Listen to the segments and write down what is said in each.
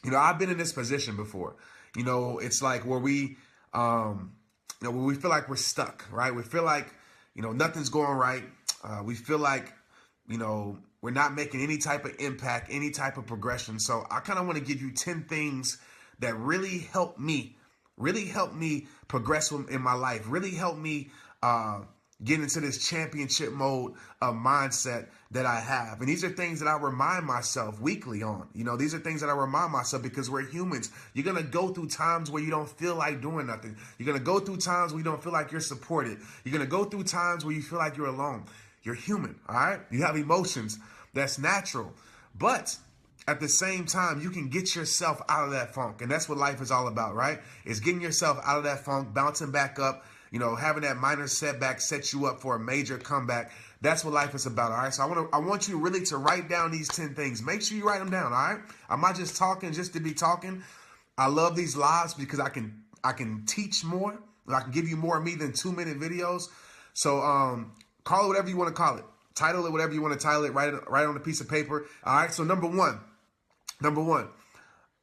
I've been in this position before. It's like where where we feel like we're stuck, right? We feel like, nothing's going right. We feel like, we're not making any type of impact, any type of progression. So I kind of want to give you 10 things that really help me progress in my life, really help me get into this championship mode of mindset that I have. And these are things that I remind myself weekly on. These are things that I remind myself because we're humans. You're going to go through times where you don't feel like doing nothing. You're going to go through times where you don't feel like you're supported. You're going to go through times where you feel like you're alone. You're human, all right? You have emotions. That's natural. But at the same time, you can get yourself out of that funk. And that's what life is all about, right? It's getting yourself out of that funk, bouncing back up, having that minor setback set you up for a major comeback. That's what life is about, all right? So I want you really to write down these 10 things. Make sure you write them down, all right? I'm not just talking just to be talking. I love these lives because I can teach more. I can give you more of me than 2-minute videos. So call it whatever you want to call it. Title it whatever you want to title it. Write it on a piece of paper. All right. So number one,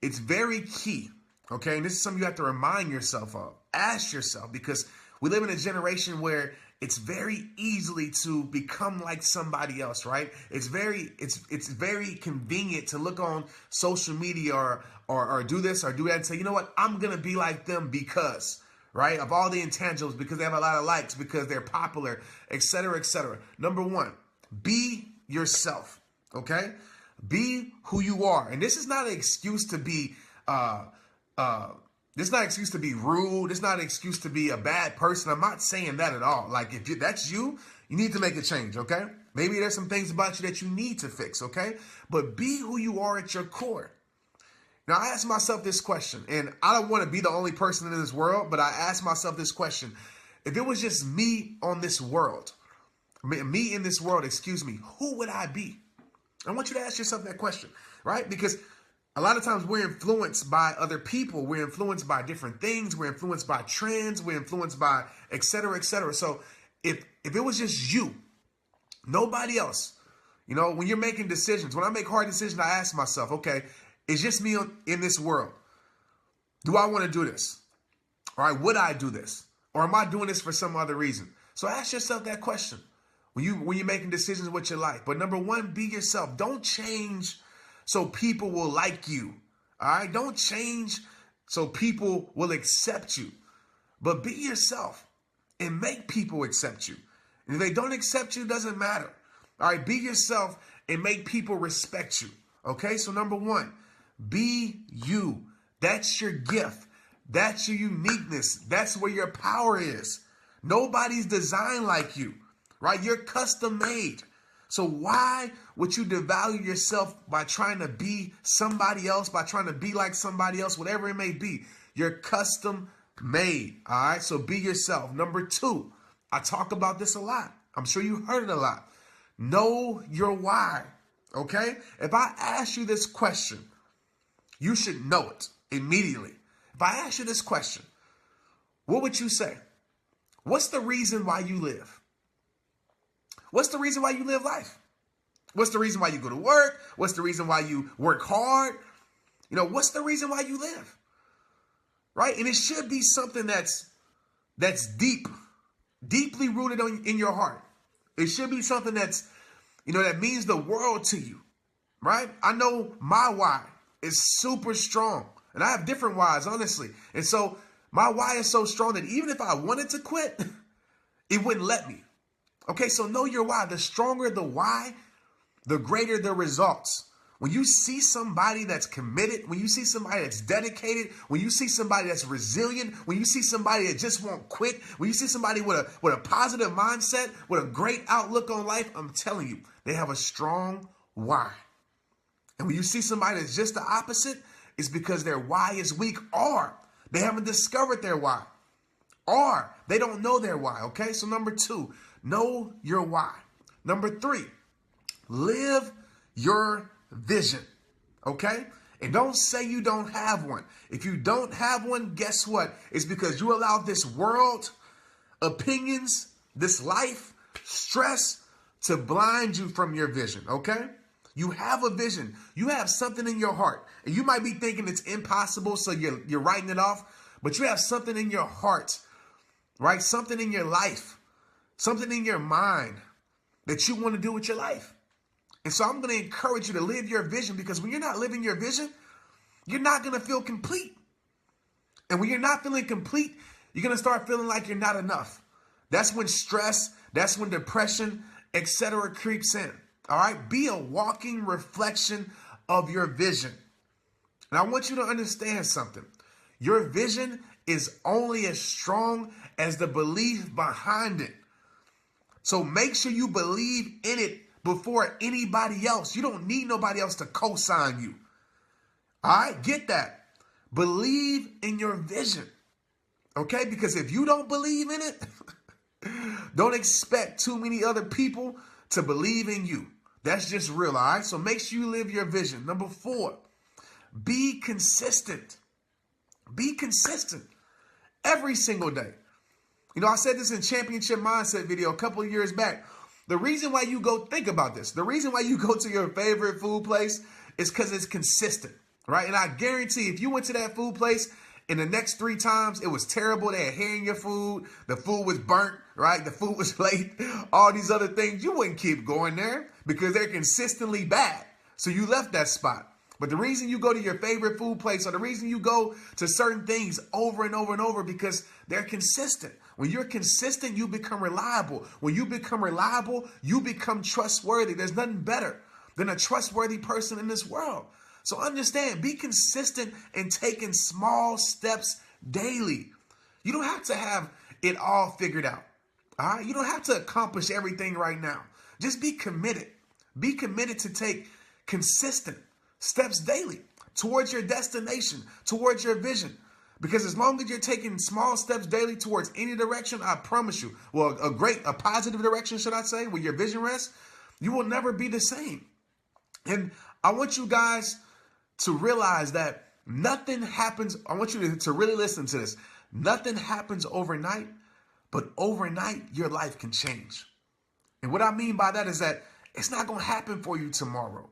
it's very key. Okay. And this is something you have to remind yourself of. Ask yourself, because we live in a generation where it's very easily to become like somebody else, right? It's very convenient to look on social media or do this or do that and say, you know what, I'm going to be like them because, right, of all the intangibles, because they have a lot of likes, because they're popular, et cetera, et cetera. Number one, be yourself, okay? Be who you are. And this is not an excuse to be, this is not an excuse to be rude. It's not an excuse to be a bad person. I'm not saying that at all. Like, if that's you, you need to make a change, okay? Maybe there's some things about you that you need to fix, okay? But be who you are at your core. Now, I ask myself this question, and I don't want to be the only person in this world, but I ask myself this question. If it was just me on this world, me in this world, who would I be? I want you to ask yourself that question, right? Because a lot of times we're influenced by other people. We're influenced by different things. We're influenced by trends. We're influenced by et cetera, et cetera. So if it was just you, nobody else, when you're making decisions, when I make hard decisions, I ask myself, okay, it's just me in this world. Do I want to do this? All right, would I do this? Or am I doing this for some other reason? So ask yourself that question when you're making decisions with your life. But number one, be yourself. Don't change so people will like you. All right, don't change so people will accept you. But be yourself and make people accept you. And if they don't accept you, it doesn't matter. All right, be yourself and make people respect you. Okay, so number one, be you. That's your gift. That's your uniqueness. That's where your power is. Nobody's designed like you, right? You're custom made. So why would you devalue yourself by trying to be somebody else, by trying to be like somebody else, whatever it may be? You're custom made. All right. So be yourself. Number two, I talk about this a lot. I'm sure you heard it a lot. Know your why. Okay. If I ask you this question, you should know it immediately. If I ask you this question, what would you say? What's the reason why you live? What's the reason why you live life? What's the reason why you go to work? What's the reason why you work hard? What's the reason why you live? Right? And it should be something that's deeply rooted in your heart. It should be something that's, that means the world to you, right? I know my why is super strong, and I have different whys, honestly. And so my why is so strong that even if I wanted to quit, it wouldn't let me. Okay, so know your why. The stronger the why, the greater the results. When you see somebody that's committed, when you see somebody that's dedicated, when you see somebody that's resilient, when you see somebody that just won't quit, when you see somebody with a positive mindset, with a great outlook on life, I'm telling you, they have a strong why. And when you see somebody that's just the opposite, it's because their why is weak, or they haven't discovered their why, or they don't know their why. Okay, so number two, know your why. Number three, live your vision. Okay? And don't say you don't have one. If you don't have one, guess what? It's because you allowed this world, opinions, this life, stress to blind you from your vision. Okay? You have a vision. You have something in your heart. And you might be thinking it's impossible, so you're writing it off. But you have something in your heart, right? Something in your life, something in your mind that you want to do with your life. And so I'm going to encourage you to live your vision, because when you're not living your vision, you're not going to feel complete. And when you're not feeling complete, you're going to start feeling like you're not enough. That's when stress, that's when depression, etc. creeps in. All right. Be a walking reflection of your vision. And I want you to understand something. Your vision is only as strong as the belief behind it. So make sure you believe in it before anybody else. You don't need nobody else to co-sign you. All right. Get that. Believe in your vision. Okay. Because if you don't believe in it, don't expect too many other people to believe in you. That's just real, all right? So make sure you live your vision. Number 4, be consistent. Be consistent every single day. You know, I said this in Championship Mindset video a couple of years back. The reason why you go, think about this. The reason why you go to your favorite food place is because it's consistent, right? And I guarantee if you went to that food place and the next 3 times it was terrible, they had hair in your food, the food was burnt, right? The food was late, all these other things, you wouldn't keep going there because they're consistently bad. So you left that spot. But the reason you go to your favorite food place, or the reason you go to certain things over and over and over, because they're consistent. When you're consistent, you become reliable. When you become reliable, you become trustworthy. There's nothing better than a trustworthy person in this world. So understand, be consistent in taking small steps daily. You don't have to have it all figured out. All right? You don't have to accomplish everything right now. Just be committed. Be committed to take consistent steps daily towards your destination, towards your vision. Because as long as you're taking small steps daily towards any direction, I promise you, well, a positive direction, should I say, where your vision rests, you will never be the same. And I want you guys to realize that nothing happens. I want you to really listen to this. Nothing happens overnight, but overnight your life can change. And what I mean by that is that it's not going to happen for you tomorrow.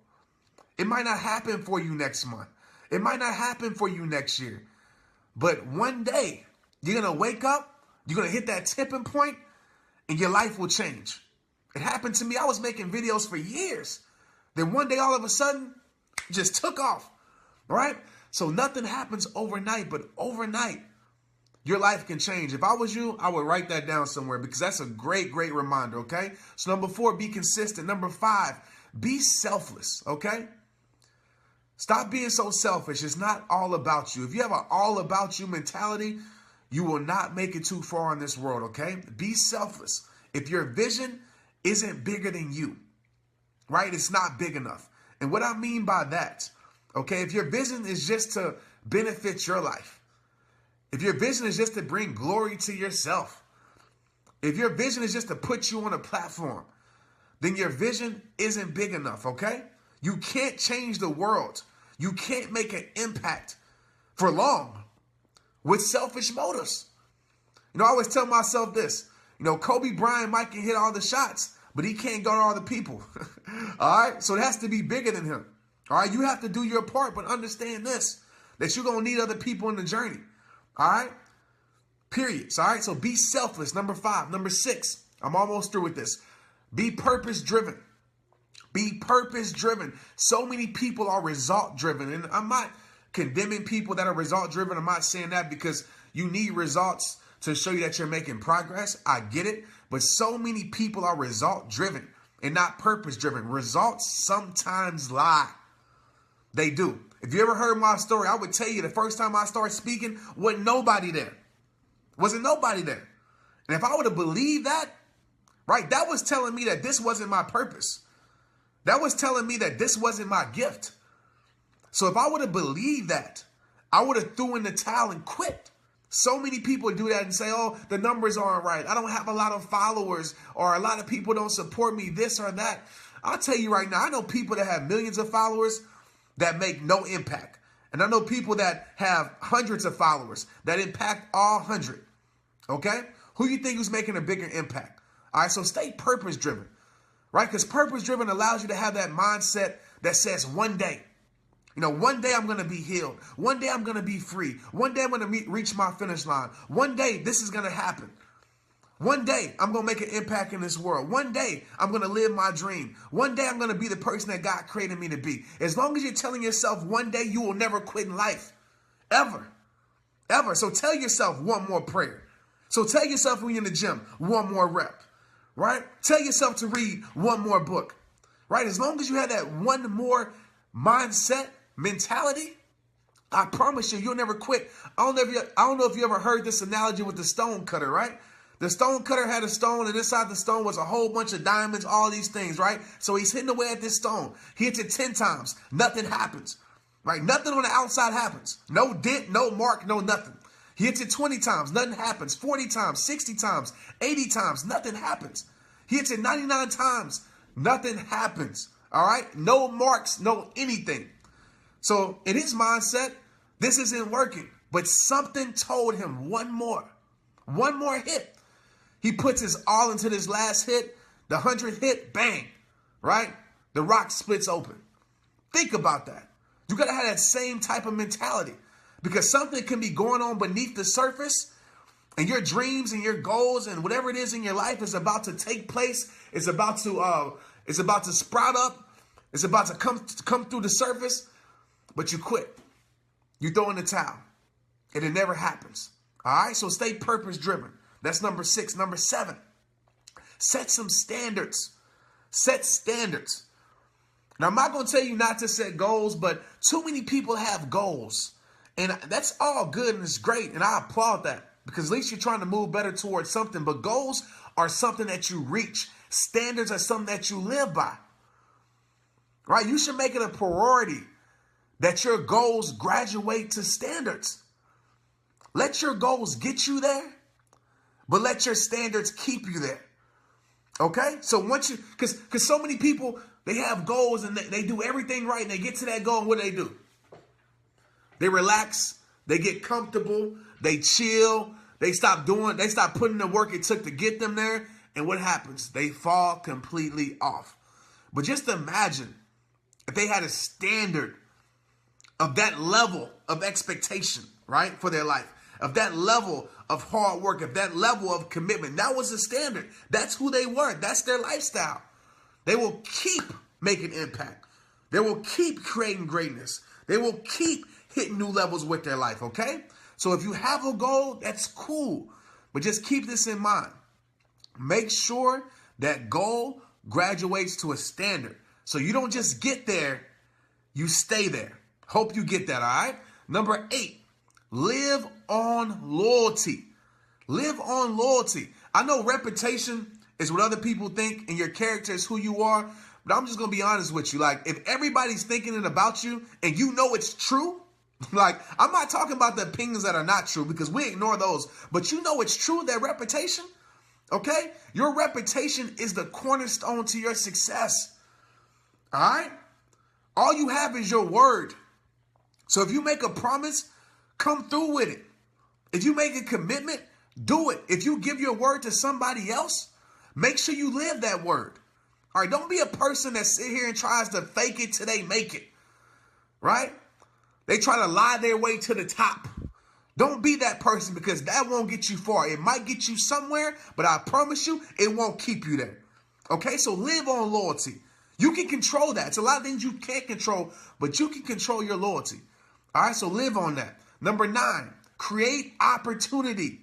It might not happen for you next month. It might not happen for you next year. But one day you're going to wake up, you're going to hit that tipping point, and your life will change. It happened to me. I was making videos for years. Then one day, all of a sudden, just took off. All right? So nothing happens overnight, but overnight, your life can change. If I was you, I would write that down somewhere, because that's a great, great reminder, okay? So number 4, be consistent. Number 5, be selfless, okay? Stop being so selfish. It's not all about you. If you have an all about you mentality, you will not make it too far in this world, okay? Be selfless. If your vision isn't bigger than you, right? It's not big enough. And what I mean by that, okay, if your vision is just to benefit your life, if your vision is just to bring glory to yourself, if your vision is just to put you on a platform, then your vision isn't big enough, okay? You can't change the world. You can't make an impact for long with selfish motives. You know, I always tell myself this, you know, Kobe Bryant might can hit all the shots, but he can't guard all the people. All right. So it has to be bigger than him. All right. You have to do your part, but understand this, that you're going to need other people in the journey. All right. Period. All right. So be selfless. Number 5. Number 6. I'm almost through with this. Be purpose driven. Be purpose driven. So many people are result driven. And I'm not condemning people that are result driven. I'm not saying that, because you need results to show you that you're making progress. I get it. But so many people are result driven and not purpose driven. Results sometimes lie. They do. If you ever heard my story, I would tell you the first time I started speaking, wasn't nobody there. Wasn't nobody there. And if I would have believed that, right, that was telling me that this wasn't my purpose. That was telling me that this wasn't my gift. So if I would have believed that, I would have threw in the towel and quit. So many people do that and say, oh, the numbers aren't right. I don't have a lot of followers, or a lot of people don't support me, this or that. I'll tell you right now, I know people that have millions of followers that make no impact. And I know people that have hundreds of followers that impact all 100. Okay? Who you think is making a bigger impact? All right, so stay purpose driven. Right? Because purpose driven allows you to have that mindset that says one day, one day I'm going to be healed. One day I'm going to be free. One day I'm going to reach my finish line. One day this is going to happen. One day I'm going to make an impact in this world. One day I'm going to live my dream. One day I'm going to be the person that God created me to be. As long as you're telling yourself one day, you will never quit in life. Ever. Ever. So tell yourself one more prayer. So tell yourself when you're in the gym, one more rep. Right? Tell yourself to read one more book. Right? As long as you have that one more mindset, mentality, I promise you, you'll never quit. I don't know if you ever heard this analogy with the stone cutter, right? The stone cutter had a stone, and inside the stone was a whole bunch of diamonds, all these things, right? So he's hitting away at this stone. He hits it 10 times. Nothing happens, right? Nothing on the outside happens. No dent, no mark, no nothing. He hits it 20 times. Nothing happens. 40 times, 60 times, 80 times. Nothing happens. He hits it 99 times. Nothing happens, all right? No marks, no anything. So in his mindset, this isn't working. But something told him one more hit. He puts his all into this last hit, the 100th hit, bang, right? The rock splits open. Think about that. You got to have that same type of mentality because something can be going on beneath the surface and your dreams and your goals and whatever it is in your life is about to take place. It's about to sprout up. It's about to come through the surface, but you quit. You throw in the towel and it never happens. All right, so stay purpose-driven. That's number 6. Number 7, set some standards. Set standards. Now, I'm not going to tell you not to set goals, but too many people have goals. And that's all good and it's great, and I applaud that because at least you're trying to move better towards something. But goals are something that you reach. Standards are something that you live by. Right? You should make it a priority that your goals graduate to standards. Let your goals get you there, but let your standards keep you there. Okay? So once you, because so many people, they have goals and they do everything right and they get to that goal and what do? They relax, they get comfortable, they chill, they stop putting the work it took to get them there. And what happens? They fall completely off. But just imagine if they had a standard of that level of expectation, right, for their life. Of that level of hard work, of that level of commitment. That was the standard. That's who they were. That's their lifestyle. They will keep making impact. They will keep creating greatness. They will keep hitting new levels with their life, okay? So if you have a goal, that's cool. But just keep this in mind. Make sure that goal graduates to a standard. So you don't just get there, you stay there. Hope you get that, all right? Number 8. Live on loyalty. Live on loyalty. I know reputation is what other people think and your character is who you are, but I'm just going to be honest with you. Like, if everybody's thinking it about you and you know it's true, like, I'm not talking about the opinions that are not true because we ignore those, but you know it's true, that reputation, okay? Your reputation is the cornerstone to your success, all right? All you have is your word. So if you make a promise, come through with it. If you make a commitment, do it. If you give your word to somebody else, make sure you live that word. All right, don't be a person that sit here and tries to fake it till they make it, right? They try to lie their way to the top. Don't be that person because that won't get you far. It might get you somewhere, but I promise you, it won't keep you there. Okay, so live on loyalty. You can control that. It's a lot of things you can't control, but you can control your loyalty. All right, so live on that. Number 9, create opportunity.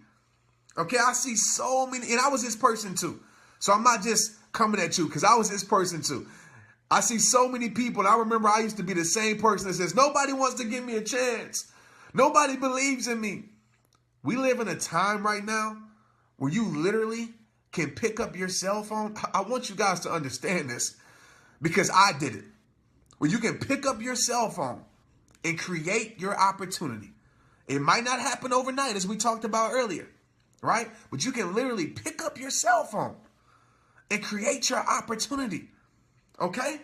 Okay, I see so many, and I was this person too. So I'm not just coming at you because I was this person too. I see so many people, and I remember I used to be the same person that says, nobody wants to give me a chance. Nobody believes in me. We live in a time right now where you literally can pick up your cell phone. I want you guys to understand this because I did it. Where you can pick up your cell phone and create your opportunity. It might not happen overnight, as we talked about earlier, right? But you can literally pick up your cell phone and create your opportunity, okay?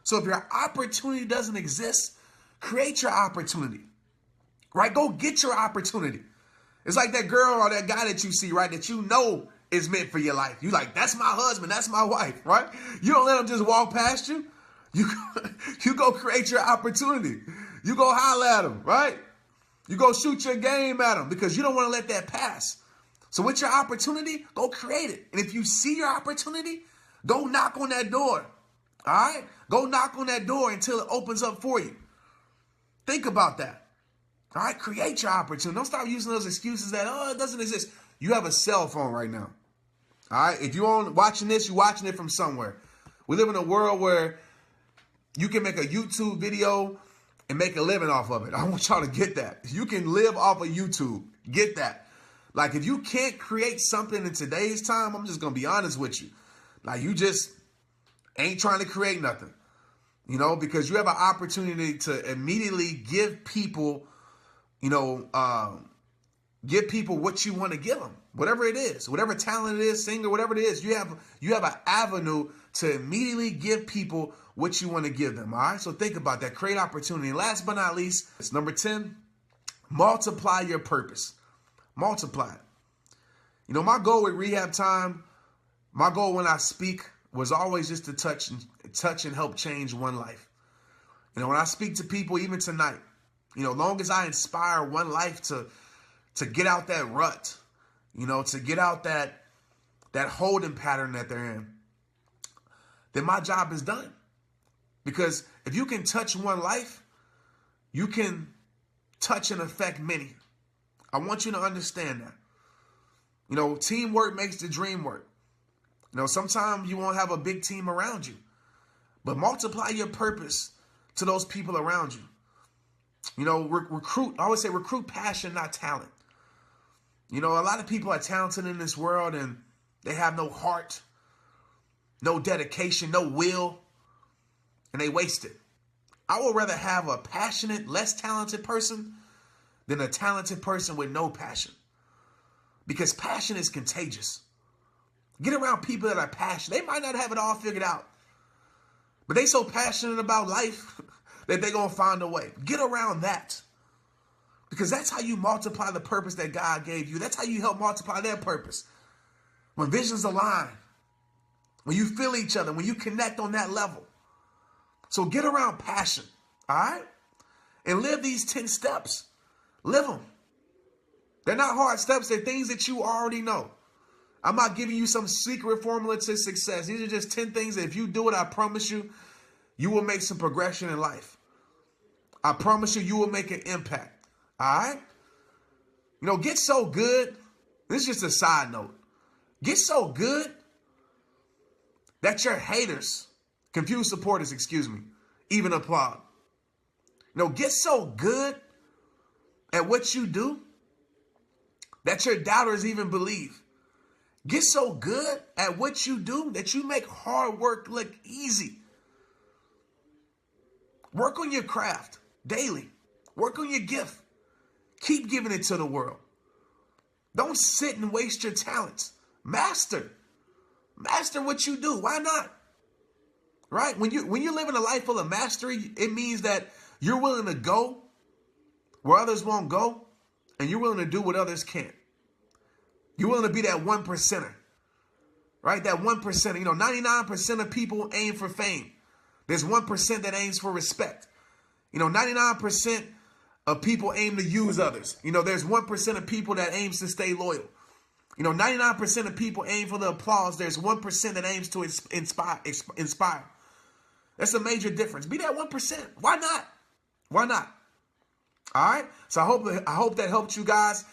So if your opportunity doesn't exist, create your opportunity, right? Go get your opportunity. It's like that girl or that guy that you see, right, that you know is meant for your life. You like, that's my husband, that's my wife, right? You don't let them just walk past you. You, you go create your opportunity. You go holler at them, right? You go shoot your game at them because you don't want to let that pass. So with your opportunity, go create it. And if you see your opportunity, go knock on that door. All right? Go knock on that door until it opens up for you. Think about that. All right? Create your opportunity. Don't stop using those excuses that, oh, it doesn't exist. You have a cell phone right now. All right? If you're watching this, you're watching it from somewhere. We live in a world where you can make a YouTube video and make a living off of it. I want y'all to get that. You can live off of YouTube. Get that. Like, if you can't create something in today's time, I'm just going to be honest with you. Like, you just ain't trying to create nothing, you know, because you have an opportunity to immediately give people, give people what you want to give them, whatever it is, whatever talent it is, singer, whatever it is. You have an avenue to immediately give people what you want to give them. All right. So think about that. Create opportunity. And last but not least, it's number 10, multiply your purpose. Multiply it. You know, my goal with Rehab Time, my goal when I speak was always just to touch and help change one life. You know, when I speak to people, even tonight, you know, long as I inspire one life to get out that rut, you know, to get out that holding pattern that they're in, then my job is done. Because if you can touch one life, you can touch and affect many. I want you to understand that. You know, teamwork makes the dream work. You know, sometimes you won't have a big team around you, but multiply your purpose to those people around you. You know, recruit, I always say recruit passion, not talent. You know, a lot of people are talented in this world and they have no heart, no dedication, no will, and they waste it. I would rather have a passionate, less talented person than a talented person with no passion. Because passion is contagious. Get around people that are passionate. They might not have it all figured out, but they so passionate about life that they're going to find a way. Get around that. Because that's how you multiply the purpose that God gave you. That's how you help multiply their purpose. When visions align, when you feel each other, when you connect on that level. So get around passion, all right? And live these 10 steps. Live them. They're not hard steps. They're things that you already know. I'm not giving you some secret formula to success. These are just 10 things that if you do it, I promise you, you will make some progression in life. I promise you, you will make an impact. All right? You know, get so good. This is just a side note. Get so good that your haters, confused supporters, even applaud. You know, get so good at what you do that your doubters even believe. Get so good at what you do that you make hard work look easy. Work on your craft daily. Work on your gift. Keep giving it to the world. Don't sit and waste your talents. Master. Master what you do. Why not? Right? When you're living a life full of mastery, it means that you're willing to go where others won't go, and you're willing to do what others can't. You're willing to be that 1%er, right? That 1%er. You know, 99% of people aim for fame. There's 1% that aims for respect. You know, 99% of people aim to use others. You know, there's 1% of people that aims to stay loyal. You know, 99% of people aim for the applause. There's 1% that aims to inspire. That's a major difference. Be that 1%. Why not? Why not? All right. So I hope that helped you guys.